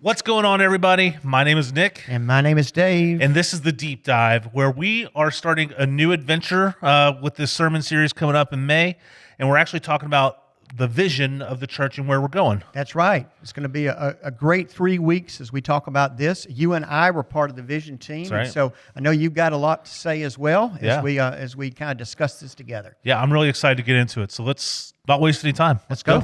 What's going on, everybody? My name is Nick. And my name is Dave. And this is the Deep Dive, where we are starting a new adventure with this sermon series coming up in May. And we're actually talking about the vision of the church and where we're going. That's right. It's going to be a great 3 weeks as we talk about this. You and I were part of the vision team. That's right. And so I know you've got a lot to say as well Yeah. as we kind of discuss this together. Yeah, I'm really excited to get into it. So let's not waste any time. Let's go.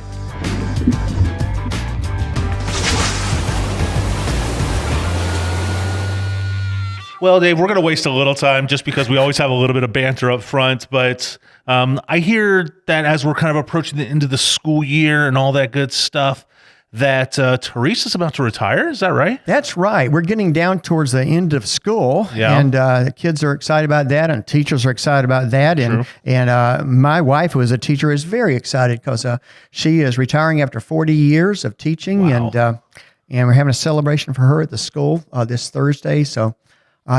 Well, Dave, we're going to waste a little time just because we always have a little bit of banter up front. But I hear that as we're kind of approaching the end of the school year and all that good stuff, that Teresa's about to retire. Is that right? That's right. We're getting down towards the end of school, Yeah. and the kids are excited about that, and teachers are excited about that. And my wife, who is a teacher, is very excited because she is retiring after 40 years of teaching, Wow. and we're having a celebration for her at the school this Thursday. So,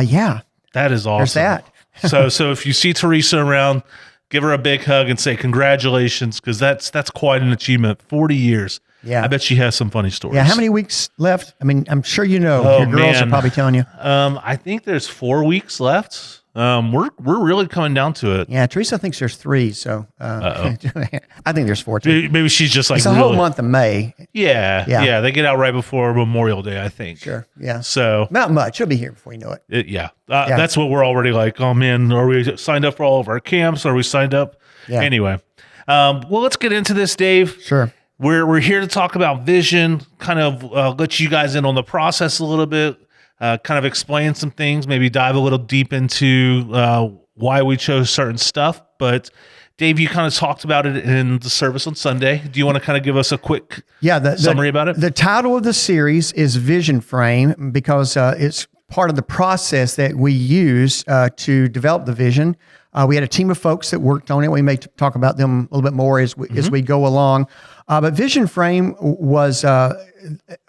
yeah, That is awesome. there's that. So if you see Teresa around, give her a big hug and say congratulations, because that's quite an achievement. 40 years. Yeah. I bet she has some funny stories. Yeah, how many weeks left? I mean, I'm sure you know. Oh, Your girls man. are probably telling you. I think there's 4 weeks left. We're really coming down to it. Yeah, Teresa thinks there's 3, so I think there's 4 too. Maybe she's just like It's a really, whole month of May. Yeah. They get out right before Memorial Day, I think. Sure, yeah. So Not much. She'll be here before you know it. yeah. That's what we're already like. Oh man, are we signed up for all of our camps? Are we signed up? Yeah. Anyway, well, let's get into this, Dave. Sure. We're here to talk about vision, kind of let you guys in on the process a little bit, kind of explain some things, maybe dive a little deep into why we chose certain stuff. But Dave, you kind of talked about it in the service on Sunday. Do you want to kind of give us a quick summary about it? The title of the series is Vision Frame because it's part of the process that we use to develop the vision. We had a team of folks that worked on it. We may talk about them a little bit more as we go along. But Vision Frame was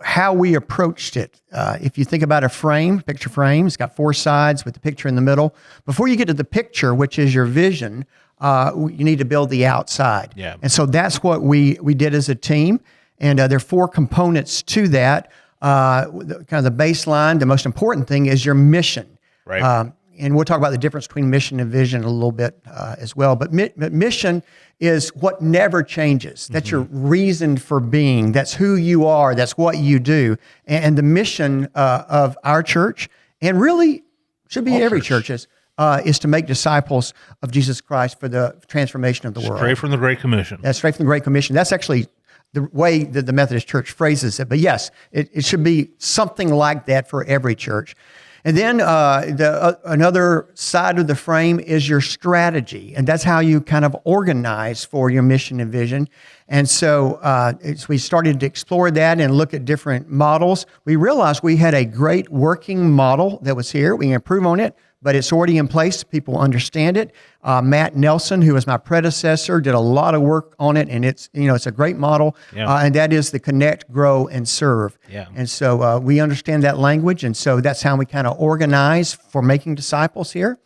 how we approached it. If you think about a frame, picture frame, it's got 4 sides with the picture in the middle. Before you get to the picture, which is your vision, you need to build the outside. Yeah. And so that's what we did as a team. And there are 4 components to that. Kind of the baseline, the most important thing is your mission. Right. And we'll talk about the difference between mission and vision a little bit as well. But mission is what never changes. That's your reason for being. That's who you are. That's what you do. And the mission of our church, and really should be All every churches. church's, is to make disciples of Jesus Christ for the transformation of the world. Straight from the Great Commission. That's straight from the Great Commission. That's actually the way that the Methodist Church phrases it. But yes, it should be something like that for every church. And then another side of the frame is your strategy. And that's how you kind of organize for your mission and vision. And so as we started to explore that and look at different models, we realized we had a great working model that was here. We can improve on it, but it's already in place. People understand it. Matt Nelson, who was my predecessor, did a lot of work on it, and it's a great model. Yeah. And that is the connect, grow, and serve. Yeah. And so we understand that language, and so that's how we kind of organize for making disciples here.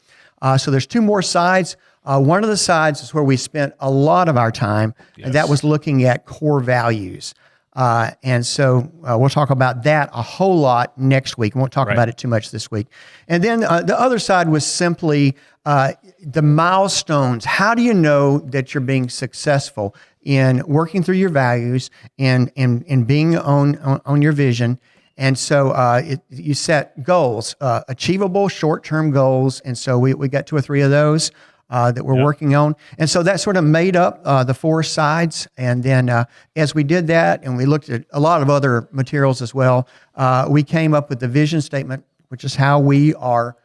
So there's 2 more sides. One of the sides is where we spent a lot of our time, and that was looking at core values. And so we'll talk about that a whole lot next week. We won't talk about it too much this week. And then the other side was simply the milestones. How do you know that you're being successful in working through your values and being on your vision? And so you set goals, achievable short-term goals. And so we got 2 or 3 of those that we're working on. And so that sort of made up the 4 sides. And then as we did that, and we looked at a lot of other materials as well, we came up with the vision statement, which is how we are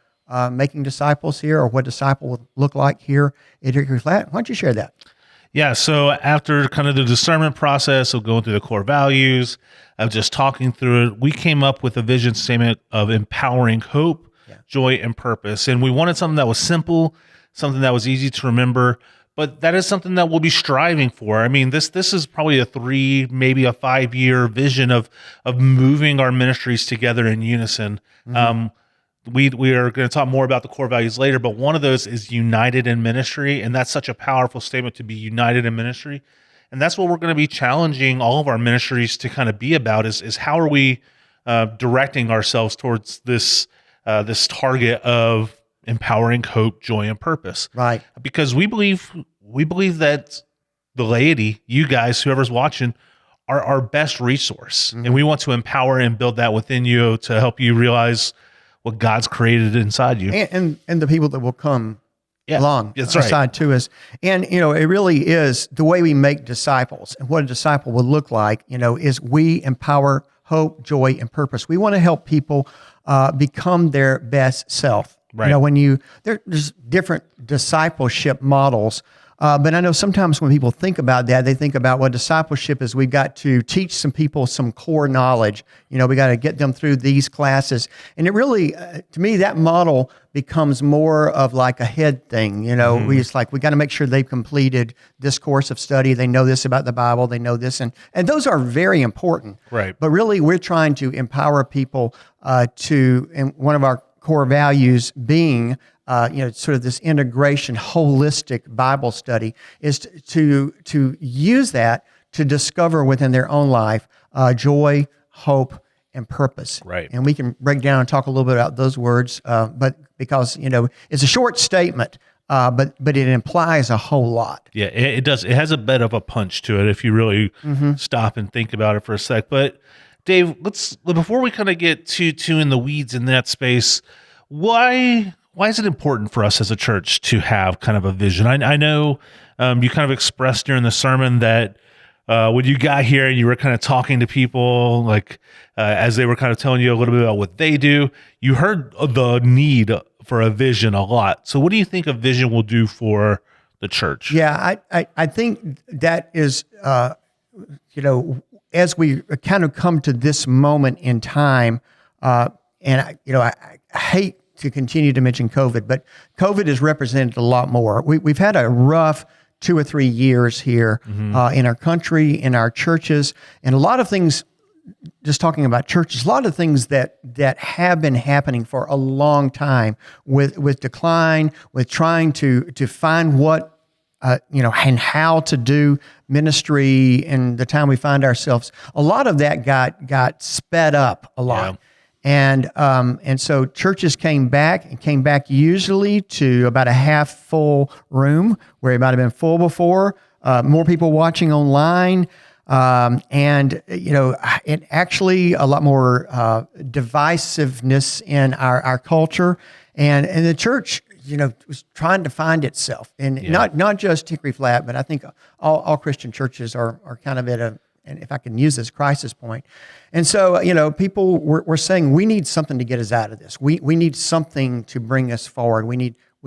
making disciples here, or what disciple would look like here at Hickory Flat. Why don't you share that? Yeah, so after kind of the discernment process of going through the core values, of just talking through it, we came up with a vision statement of empowering hope, joy, and purpose. And we wanted something that was simple, something that was easy to remember, but that is something that we'll be striving for. I mean, this is probably a 3, maybe a 5-year vision of moving our ministries together in unison. We are going to talk more about the core values later, but one of those is united in ministry, and that's such a powerful statement, to be united in ministry. And that's what we're going to be challenging all of our ministries to kind of be about, is how are we directing ourselves towards this target of empowering hope, joy, and purpose. Right. Because we believe that the laity, you guys, whoever's watching, are our best resource, and we want to empower and build that within you to help you realize what God's created inside you, And the people that will come along that's right. aside to us. And, it really is the way we make disciples, and what a disciple would look like, is we empower hope, joy, and purpose. We want to help people become their best self. Right. When there's different discipleship models, but I know sometimes when people think about that, they think about what discipleship is. We've got to teach some people some core knowledge. We got to get them through these classes. And it really, to me, that model becomes more of like a head thing. We got to make sure they've completed this course of study. They know this about the Bible. They know this. And those are very important. Right. But really, we're trying to empower people and one of our core values being sort of this integration, holistic Bible study, is to use that to discover within their own life joy, hope, and purpose. Right. And we can break down and talk a little bit about those words, but because it's a short statement, but it implies a whole lot. Yeah, it does. It has a bit of a punch to it if you really stop and think about it for a sec. But Dave, before we kind of get too in the weeds in that space, why is it important for us as a church to have kind of a vision? I know you kind of expressed during the sermon that when you got here and you were kind of talking to people, like as they were kind of telling you a little bit about what they do, you heard the need for a vision a lot. So what do you think a vision will do for the church? Yeah, I think that is, as we kind of come to this moment in time, and I hate to continue to mention COVID, but COVID has represented a lot more. We've had a rough 2 or 3 years here in our country, in our churches, and a lot of things. Just talking about churches, a lot of things that have been happening for a long time with decline, with trying to find what and how to do ministry in the time we find ourselves. A lot of that got sped up a lot. Yeah. And so churches came back usually to about a half full room where it might have been full before, more people watching online. And actually a lot more divisiveness in our culture, and the church, was trying to find itself, and not just Hickory Flat, but I think all Christian churches are kind of at and if I can use this, crisis point. And so, people were saying, we need something to get us out of this. We need something to bring us forward. We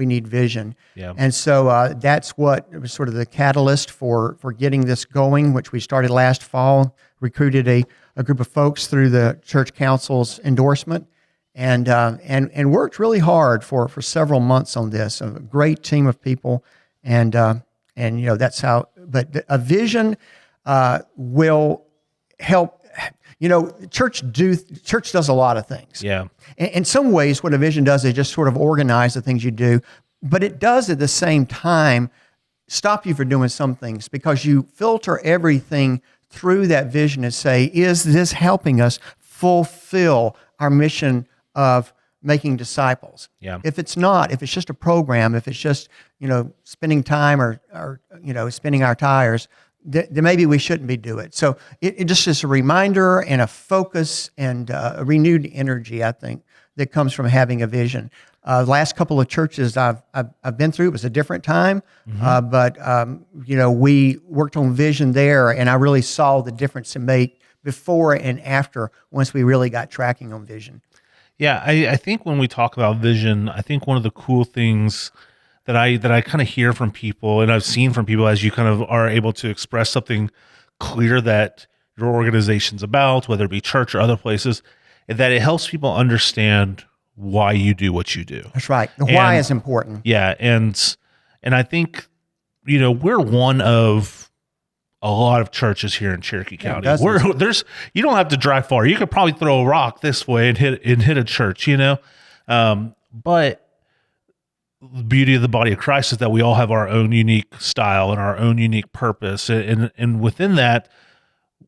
need vision. Yeah. And so that's what was sort of the catalyst for getting this going, which we started last fall, recruited a group of folks through the church council's endorsement, and worked really hard for several months on this. A great team of people, and that's how. But a vision will help. Church does a lot of things. Yeah. In some ways, what a vision does is just sort of organize the things you do, but it does at the same time stop you from doing some things, because you filter everything through that vision and say, is this helping us fulfill our mission of making disciples? Yeah. If it's not, if it's just a program, if it's just, spending time or spinning our tires, then maybe we shouldn't be doing it. So it just is a reminder and a focus and a renewed energy, I think, that comes from having a vision. The last couple of churches I've been through, it was a different time, but we worked on vision there, and I really saw the difference it made before and after once we really got tracking on vision. Yeah, I think when we talk about vision, I think one of the cool things that I kind of hear from people, and I've seen from people as you kind of are able to express something clear that your organization's about, whether it be church or other places, that it helps people understand why you do what you do. That's right. The why is important. Yeah, and I think we're one of a lot of churches here in Cherokee County. You don't have to drive far. You could probably throw a rock this way and hit a church, but the beauty of the body of Christ is that we all have our own unique style and our own unique purpose. And within that,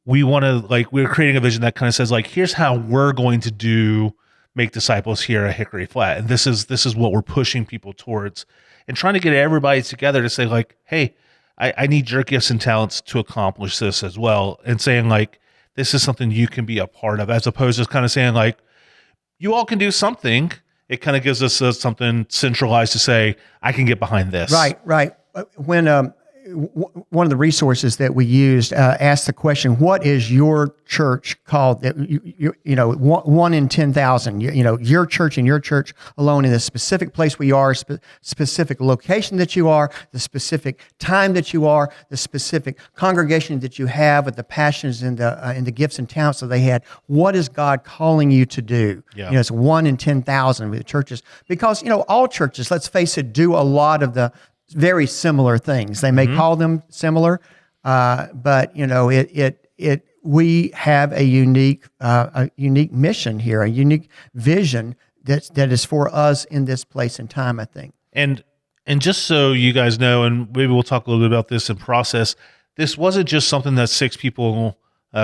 we want to, like, we're creating a vision that kind of says, like, here's how we're going to make disciples here at Hickory Flat. And this is what we're pushing people towards, and trying to get everybody together to say, like, hey, I need your gifts and talents to accomplish this as well. And saying, like, this is something you can be a part of, as opposed to kind of saying, like, you all can do something. It kind of gives us something centralized to say, I can get behind this. Right. When one of the resources that we used asked the question, "What is your church called?" You know, one in 10,000. You know, your church and your church alone in the specific place we are, specific location that you are, the specific time that you are, the specific congregation that you have, with the passions and the gifts and talents that they had. What is God calling you to do? Yeah. You know, it's 1 in 10,000 with churches, because all churches, let's face it, do a lot of the very similar things. They may call them similar, but we have a unique mission here, a unique vision that is for us in this place and time, I think. And just so you guys know, and maybe we'll talk a little bit about this in process, this wasn't just something that 6 people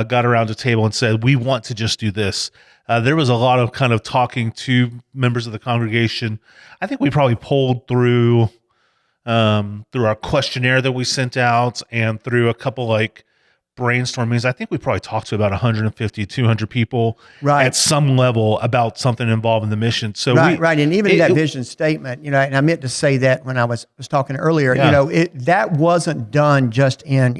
got around the table and said, we want to just do this. There was a lot of kind of talking to members of the congregation. I think we probably polled through our questionnaire that we sent out, and through a couple like brainstormings. I think we probably talked to about 150, 200 people at some level about something involved in the mission. So right. And even that vision statement, and I meant to say that when I was talking earlier, that wasn't done just in,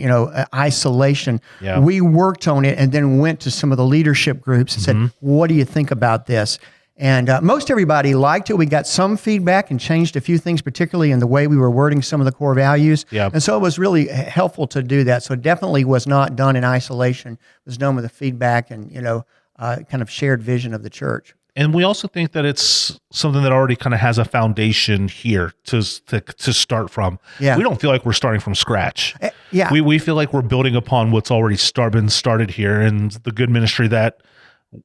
isolation. Yeah. We worked on it and then went to some of the leadership groups and said, what do you think about this? And most everybody liked it. We got some feedback and changed a few things, particularly in the way we were wording some of the core values. Yeah. And so it was really helpful to do that. So it definitely was not done in isolation. It was done with the feedback and, kind of shared vision of the church. And we also think that it's something that already kind of has a foundation here to start from. Yeah. We don't feel like we're starting from scratch. Yeah. We feel like we're building upon what's already been started here, and the good ministry that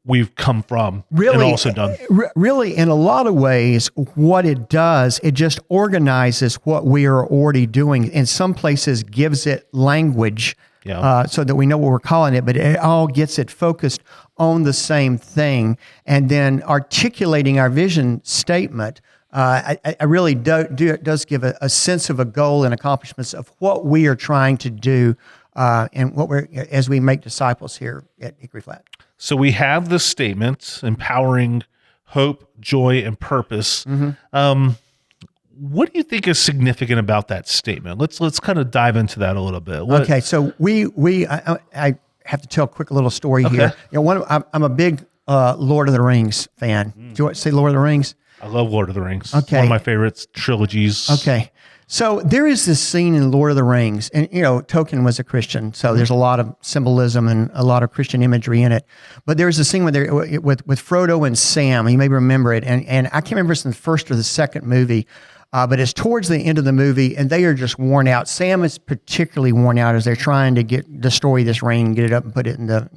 we've come from and also done. Really, in a lot of ways, what it does, it just organizes what we are already doing. In some places, gives it language so that we know what we're calling it, but it all gets it focused on the same thing. And then articulating our vision statement, I really it does give a sense of a goal and accomplishments of what we are trying to do and what as we make disciples here at Hickory Flat. So we have the statement, empowering hope, joy, and purpose. What do you think is significant about that statement? Let's kind of dive into that a little bit. Okay, so I have to tell a quick little story here. I'm a big Lord of the Rings fan. Do you want to say Lord of the Rings? I love Lord of the Rings. Okay. One of my favorite trilogies. Okay. So there is this scene in Lord of the Rings, and Tolkien was a Christian, so there's a lot of symbolism and a lot of Christian imagery in it. But there's a scene with Frodo and Sam. You may remember it, and I can't remember if it's in the first or the second movie, but it's towards the end of the movie, and they are just worn out. Sam is particularly worn out as they're trying to destroy this ring, get it up and put it in the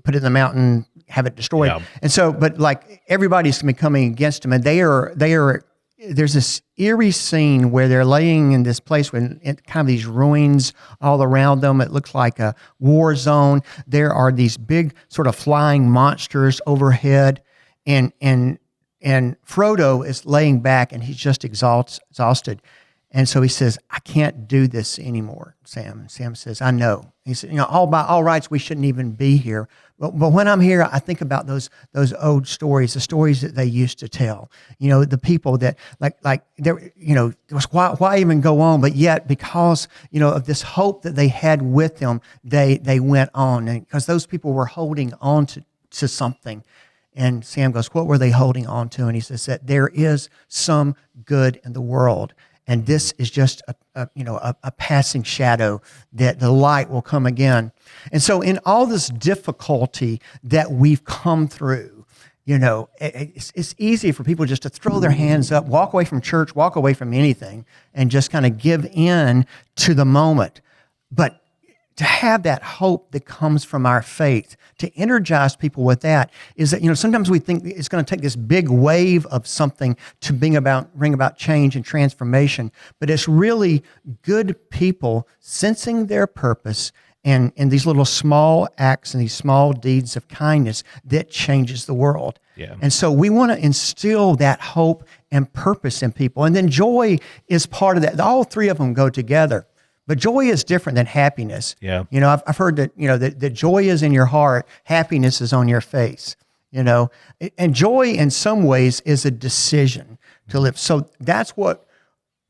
put it in the mountain, have it destroyed. Yeah. And so, but like everybody's coming against him, and they are. There's this eerie scene where they're laying in this place with kind of these ruins all around them. It looks like a war zone. There are these big sort of flying monsters overhead, and Frodo is laying back and he's just exhausted. And so he says, I can't do this anymore, Sam. And Sam says, I know. He said, all by all rights, we shouldn't even be here. But when I'm here, I think about those old stories, the stories that they used to tell. The people that like there, it was why even go on? But yet, because of this hope that they had with them, they went on, and because those people were holding on to something. And Sam goes, what were they holding on to? And he says that there is some good in the world. And this is just a passing shadow, that the light will come again. And so in all this difficulty that we've come through, it's easy for people just to throw their hands up, walk away from church, walk away from anything, and just kind of give in to the moment. But to have that hope that comes from our faith, to energize people with that, is that, sometimes we think it's going to take this big wave of something to bring about change and transformation, but it's really good people sensing their purpose and these little small acts and these small deeds of kindness that changes the world. Yeah. And so we want to instill that hope and purpose in people. And then joy is part of that. All three of them go together. But joy is different than happiness. Yeah. You know, I've heard that, you know, that joy is in your heart, happiness is on your face, you know. And joy in some ways is a decision to live. So that's what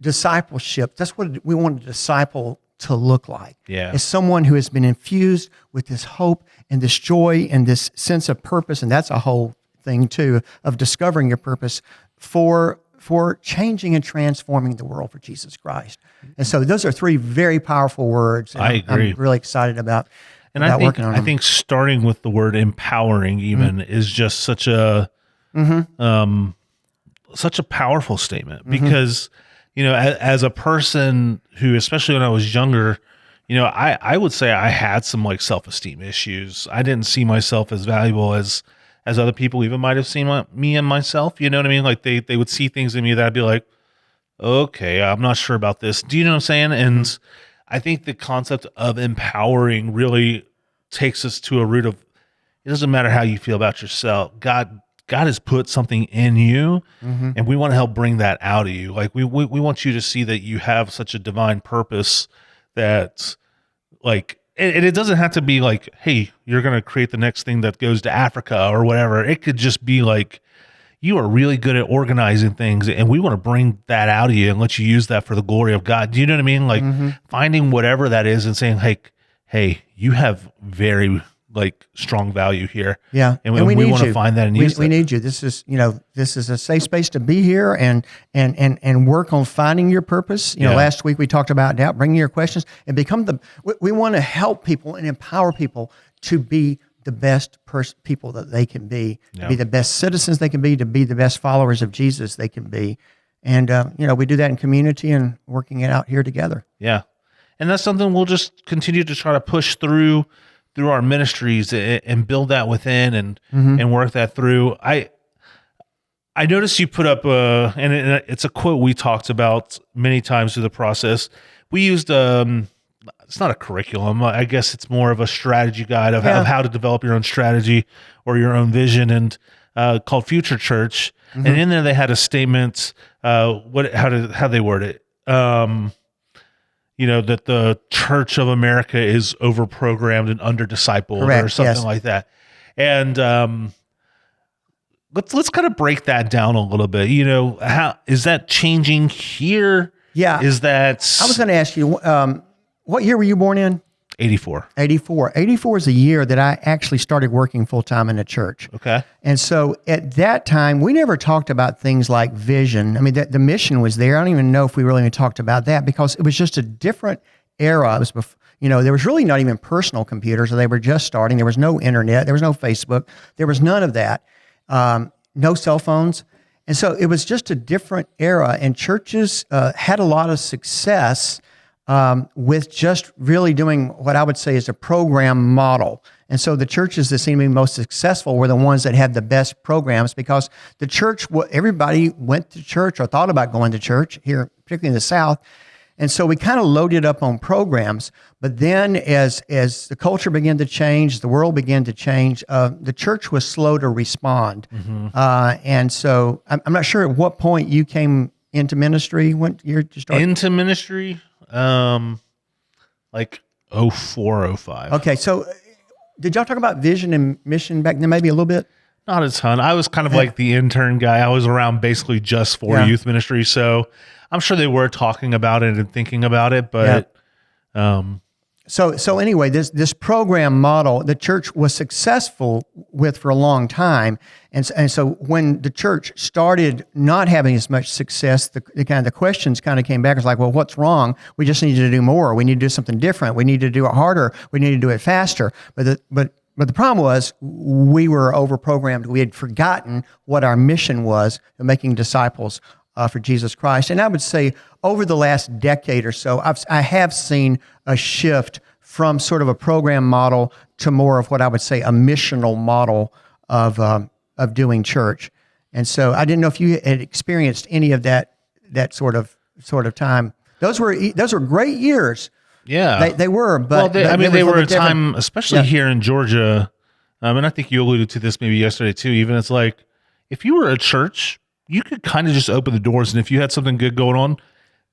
discipleship, that's what we want a disciple to look like. Yeah. It's someone who has been infused with this hope and this joy and this sense of purpose. And that's a whole thing too, of discovering your purpose for changing and transforming the world for Jesus Christ. And so those are three very powerful words. And I agree. I'm really excited about And working on them. I think starting with the word empowering even is just such a such a powerful statement because, you know, as a person who, especially when I was younger, you know, I would say I had some like self-esteem issues. I didn't see myself as valuable as other people even might have seen me and myself. You know what I mean? Like they would see things in me that I'd be like, okay, I'm not sure about this. Do you know what I'm saying? And I think the concept of empowering really takes us to a root of, it doesn't matter how you feel about yourself. God has put something in you, and we want to help bring that out of you. Like we want you to see that you have such a divine purpose that, like, and it doesn't have to be like, hey, you're going to create the next thing that goes to Africa or whatever. It could just be like, you are really good at organizing things, and we want to bring that out of you and let you use that for the glory of God. Do you know what I mean? Like finding whatever that is and saying, hey, you have very like strong value here. Yeah. And we need want you. to find that and use we that. need you. This is a safe space to be here and work on finding your purpose. You know, Yeah. last week we talked about doubt, bringing your questions and become we want to help people and empower people to be the best people that they can be, to be the best citizens they can be, to be the best followers of Jesus they can be. And, we do that in community and working it out here together. Yeah. And that's something we'll just continue to try to push through our ministries and build that within and work that through. I noticed you put up and it's a quote we talked about many times through the process. We used it's not a curriculum. I guess it's more of a strategy guide of how to develop your own strategy or your own vision, and called Future Church. And in there they had a statement. How they word it? That the Church of America is overprogrammed and under-discipled, or something like that. And let's kind of break that down a little bit. You know, how is that changing here? Yeah. Is that? I was going to ask you, what year were you born in? 84. 84. 84 is the year that I actually started working full-time in a church. Okay. And so at that time, we never talked about things like vision. I mean, the mission was there. I don't even know if we really even talked about that because it was just a different era. It was there was really not even personal computers. They were just starting. There was no internet. There was no Facebook. There was none of that. No cell phones. And so it was just a different era. And churches had a lot of success with just really doing what I would say is a program model. And so the churches that seem to be most successful were the ones that had the best programs because the church, everybody went to church or thought about going to church here, particularly in the South. And so we kind of loaded up on programs. But then as the culture began to change, the world began to change, the church was slow to respond. And so I'm not sure at what point you came into ministry. When you started? Into ministry? Like 04, 05. Okay, so did y'all talk about vision and mission back then? Maybe a little bit. Not a ton. I was kind of like the intern guy. I was around basically just for youth ministry, so I'm sure they were talking about it and thinking about it. But So anyway, this program model, the church was successful with for a long time, and so when the church started not having as much success, the questions kind of came back. It's like, well, what's wrong? We just need to do more. We need to do something different. We need to do it harder. We need to do it faster. But the problem was we were overprogrammed. We had forgotten what our mission was of making disciples for Jesus Christ. And I would say over the last decade or so, I have seen a shift from sort of a program model to more of what I would say a missional model of doing church. And so I didn't know if you had experienced any of that sort of time. Those were great years Yeah. They were, Well, but they was were a little different. time, especially here in Georgia, and I think you alluded to this maybe yesterday too. Even it's like if you were a church, you could kind of just open the doors, and if you had something good going on,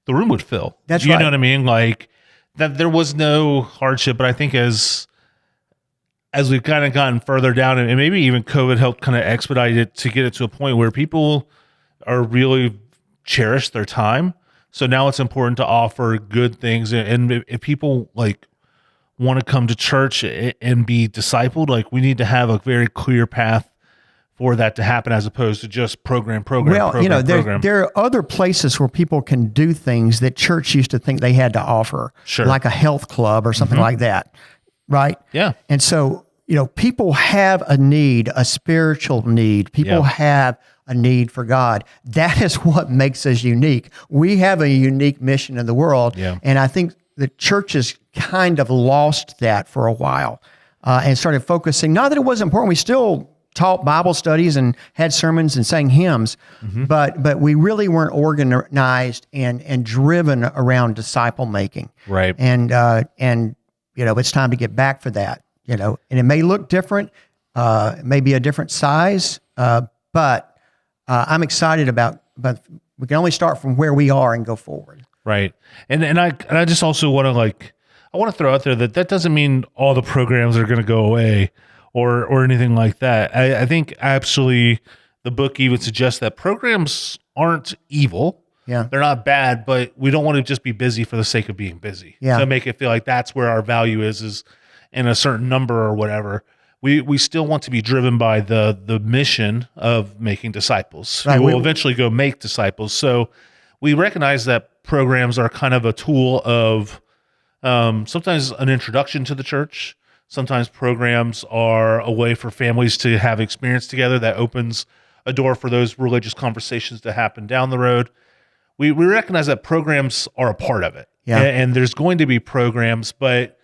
the room would fill. That's you right. know what I mean? Like that, there was no hardship. But I think as we've kind of gotten further down, and maybe even COVID helped kind of expedite it to get it to a point where people are really cherish their time. So now it's important to offer good things, and if people like want to come to church and be discipled, like we need to have a very clear path for that to happen, as opposed to just program. Well, there are other places where people can do things that church used to think they had to offer, Sure. like a health club or something like that, right? Yeah. And so, people have a need, a spiritual need. People have a need for God. That is what makes us unique. We have a unique mission in the world, and I think the church has kind of lost that for a while and started focusing. Not that it wasn't important. We still taught Bible studies and had sermons and sang hymns, but we really weren't organized and driven around disciple making. Right. And it's time to get back for that. And it may look different, it may be a different size, but I'm excited about. But we can only start from where we are and go forward. Right. And I just also want to throw out there that doesn't mean all the programs are going to go away or anything like that. I think absolutely the book even suggests that programs aren't evil. Yeah. They're not bad, but we don't want to just be busy for the sake of being busy. Yeah. To make it feel like that's where our value is in a certain number or whatever. We still want to be driven by the mission of making disciples. Right. We will eventually go make disciples. So we recognize that programs are kind of a tool of sometimes an introduction to the church. Sometimes programs are a way for families to have experience together that opens a door for those religious conversations to happen down the road. We recognize that programs are a part of it. Yeah. And there's going to be programs, but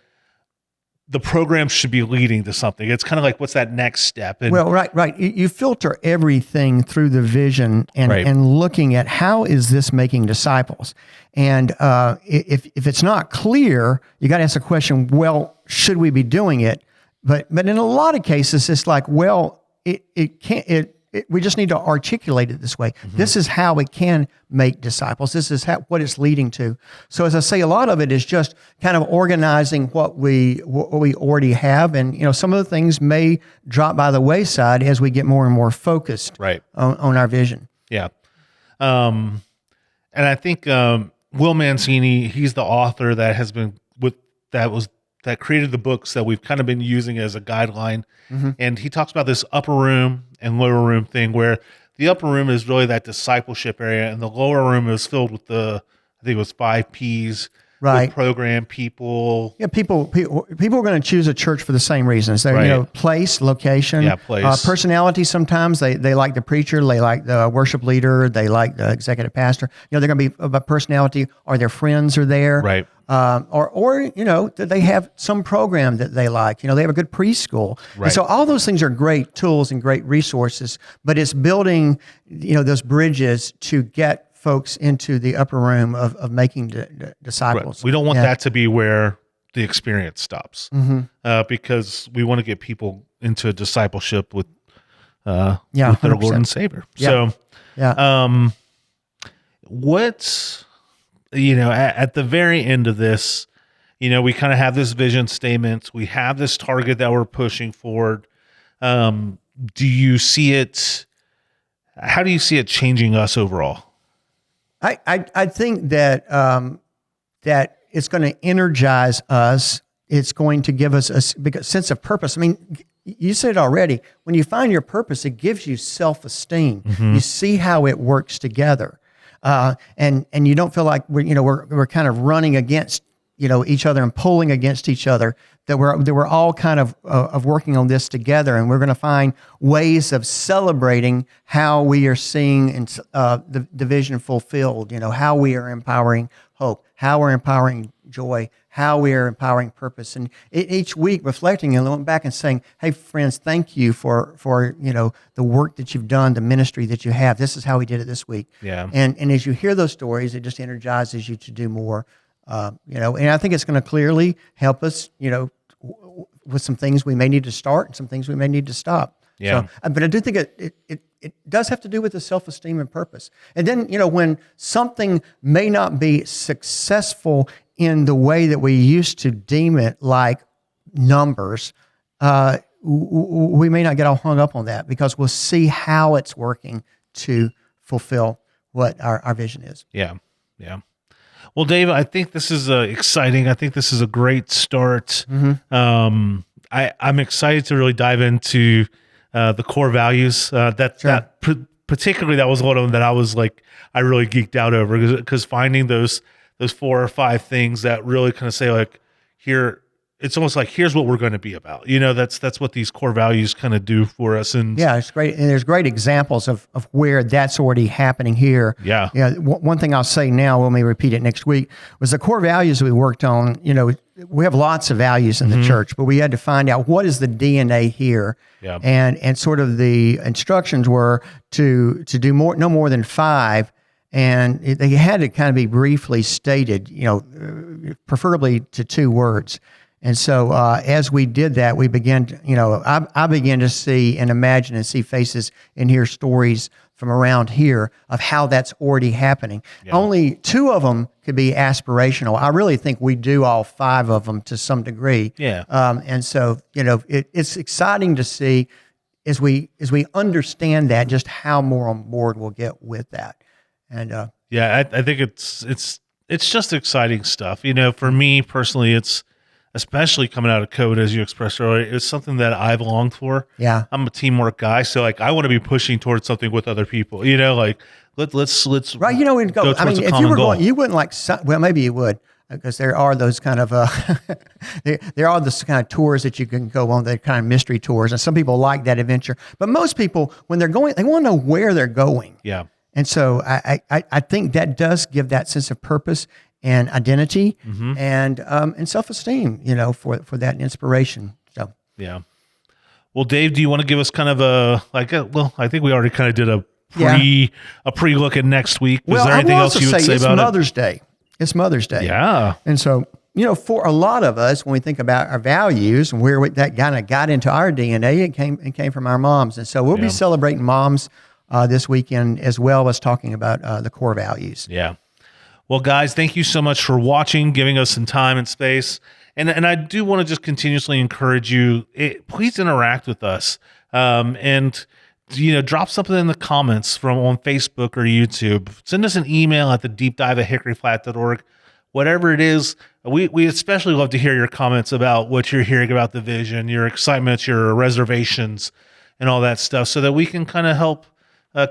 the program should be leading to something. It's kind of like, what's that next step? And Well, right. You filter everything through the vision and looking at how is this making disciples. And if it's not clear, you got to ask the question, well, should we be doing it? But in a lot of cases, it's like, well, it can't. We just need to articulate it this way. This is how it can make disciples. This is what it's leading to. So as I say, a lot of it is just kind of organizing what we already have. And, some of the things may drop by the wayside as we get more and more focused on our vision. Yeah. And I think Will Mancini, he's the author that has been that created the books that we've kind of been using as a guideline. And he talks about this upper room and lower room thing, where the upper room is really that discipleship area, and the lower room is filled with I think it was 5 P's. Right. Program, people. Yeah, people are going to choose a church for the same reasons. They're, place, location, place. Personality. Sometimes they like the preacher, they like the worship leader, they like the executive pastor. They're going to be about personality, or their friends are there. Right. Or they have some program that they like. They have a good preschool. Right. And so all those things are great tools and great resources, but it's building, those bridges to get folks into the upper room of making disciples. Right. We don't want that to be where the experience stops, because we want to get people into a discipleship with their 100%. Lord and Savior. Yeah. So, what's at the very end of this, we kind of have this vision statement. We have this target that we're pushing forward. Do you see it? How do you see it changing us overall? I think that that it's going to energize us. It's going to give us a sense of purpose. I mean, you said it already. When you find your purpose, it gives you self-esteem. You see how it works together, and you don't feel like we're kind of running against each other and pulling against each other. That we're all kind of working on this together, and we're going to find ways of celebrating how we are seeing the vision fulfilled. How we are empowering hope, how we're empowering joy, how we are empowering purpose, and each week reflecting and looking back and saying, "Hey, friends, thank you for the work that you've done, the ministry that you have. This is how we did it this week." Yeah. And as you hear those stories, it just energizes you to do more. And I think it's going to clearly help us, with some things we may need to start and some things we may need to stop. Yeah. So, but I do think it does have to do with the self-esteem and purpose. And then, when something may not be successful in the way that we used to deem it, like numbers, we may not get all hung up on that because we'll see how it's working to fulfill what our vision is. Yeah. Yeah. Well, Dave, I think this is exciting. I think this is a great start. I'm excited to really dive into the core values. Particularly, that was one of them that I was like, I really geeked out over because finding those 4 or 5 things that really kind of say like, here, it's almost like here's what we're going to be about. That's what these core values kind of do for us. And yeah, it's great. And there's great examples of where that's already happening here. Yeah. One thing I'll say now, we may repeat it next week, was the core values we worked on. We have lots of values in the church, but we had to find out what is the DNA here. Yeah. And sort of the instructions were to do no more than 5. And they had to kind of be briefly stated, preferably to 2 words. And so as we did that, we began to, I began to see and imagine and see faces and hear stories from around here of how that's already happening. Yeah. Only 2 of them could be aspirational. I really think we do all 5 of them to some degree. Yeah. And so, it's exciting to see as we understand that, just how more on board we'll get with that. And I think it's just exciting stuff. For me personally, it's especially coming out of COVID, as you expressed earlier, it's something that I've longed for. Yeah, I'm a teamwork guy, so like I want to be pushing towards something with other people. Like let's right. And go. I mean, if you were going, you wouldn't like. Well, maybe you would, because there are those kind of there are those kind of tours that you can go on, the kind of mystery tours, and some people like that adventure. But most people, when they're going, they want to know where they're going. Yeah. And so I think that does give that sense of purpose and identity and self-esteem, for that inspiration. So yeah. Well, Dave, do you want to give us kind of I think we already kind of did a pre look at next week. Was there anything else you would say about it? Mother's Day. It's Mother's Day. Yeah. And so, for a lot of us, when we think about our values and where that kind of got into our DNA, it came from our moms. And so we'll be celebrating moms this weekend, as well as talking about the core values. Yeah. Well, guys, thank you so much for watching, giving us some time and space. And I do want to just continuously encourage you, please interact with us. And drop something in the comments on Facebook or YouTube. Send us an email at thedeepdive@hickoryflat.org. Whatever it is, we especially love to hear your comments about what you're hearing about the vision, your excitements, your reservations, and all that stuff, so that we can kind of help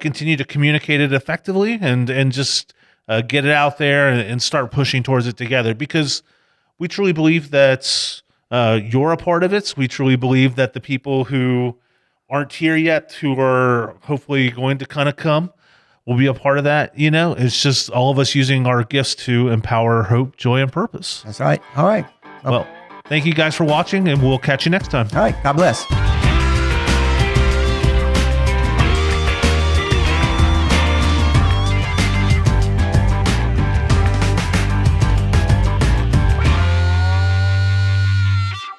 continue to communicate it effectively and just get it out there and start pushing towards it together, because we truly believe that you're a part of it. We truly believe that the people who aren't here yet, who are hopefully going to kind of come, will be a part of that. It's just all of us using our gifts to empower hope, joy, and purpose. That's right. All right. Well, thank you guys for watching, and we'll catch you next time. All right. God bless.